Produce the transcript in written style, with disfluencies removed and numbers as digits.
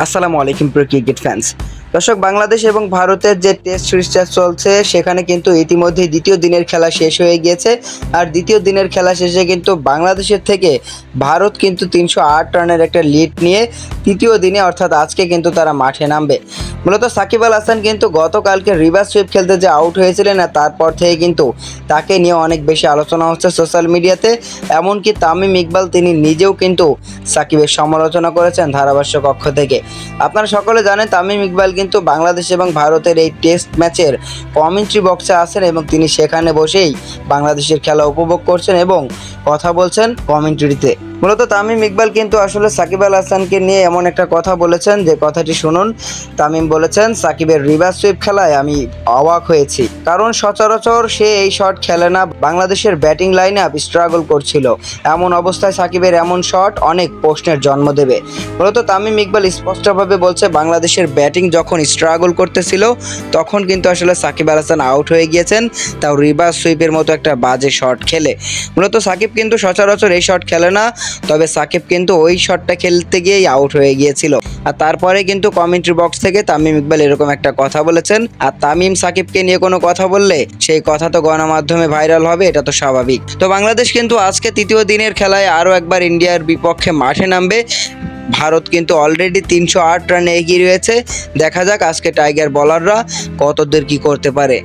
আসসালামু আলাইকুম প্রিয় ক্রিকেট ফ্যান্স। দর্শক, বাংলাদেশ এবং ভারতের যে টেস্ট সিরিজটা চলছে সেখানে কিন্তু ইতিমধ্যে দ্বিতীয় দিনের খেলা শেষ হয়ে গিয়েছে। আর দ্বিতীয় দিনের খেলা শেষে কিন্তু বাংলাদেশের থেকে ভারত কিন্তু 308 রানের একটা লিড নিয়ে তৃতীয় দিনে অর্থাৎ আজকে কিন্তু তারা মাঠে নামবে। মূলত সাকিব আল হাসান কিন্তু গতকালকে রিভার্স সুইপ খেলতে যে আউট হয়েছিলেন আর তারপর থেকে কিন্তু তাকে নিয়ে অনেক বেশি আলোচনা হচ্ছে সোশ্যাল মিডিয়াতে। এমনকি তামিম ইকবাল তিনি নিজেও কিন্তু সাকিবের সমালোচনা করেছেন ধারাভাষ্য কক্ষ থেকে। আপনারা সকলে জানেন তামিম ইকবাল কিন্তু বাংলাদেশ এবং ভারতের এই টেস্ট ম্যাচের কমেন্ট্রি বক্সে আছেন এবং তিনি সেখানে বসেই বাংলাদেশের খেলা উপভোগ করছেন এবং কথা বলছেন কমেন্ট্রিতে। মূলত তামিম ইকবাল কিন্তু আসলে সাকিব আল হাসানকে নিয়ে এমন একটা কথা বলেছেন যে কথাটি শুনুন। তামিম বলেছেন, সাকিবের রিভার্স সুইপ খেলায় আমি অবাক হয়েছি, কারণ সচরাচর সে এই শট খেলে না। বাংলাদেশের ব্যাটিং লাইন আপ স্ট্রাগল করছিল, এমন অবস্থায় সাকিবের এমন শট অনেক প্রশ্নের জন্ম দেবে। মূলত তামিম ইকবাল স্পষ্টভাবে বলছে বাংলাদেশের ব্যাটিং যখন স্ট্রাগল করতেছিল তখন কিন্তু আসলে সাকিব আল হাসান আউট হয়ে গিয়েছেন, তাও রিভার্স সুইপের মতো একটা বাজে শট খেলে। মূলত সাকিব কিন্তু সচরাচর এই শট খেলে না, তবে সাকিব কিন্তু ওই শটটা খেলতে গিয়েই আউট হয়ে গিয়েছিল। আর তারপরে কিন্তু কমেন্ট্রি বক্স থেকে তামিম ইকবাল এরকম একটা কথা বলেছেন। আর তামিম সাকিবকে নিয়ে কোনো কথা বললে সেই কথা তো গণমাধ্যমে ভাইরাল হবে, এটা তো স্বাভাবিক। তো বাংলাদেশ কিন্তু আজকে তৃতীয় দিনের খেলায় আরও একবার ইন্ডিয়ার বিপক্ষে মাঠে নামবে। ভারত কিন্তু অলরেডি 308 রানে এগিয়ে রয়েছে। দেখা যাক আজকে টাইগার বোলাররা কতদূর কি করতে পারে।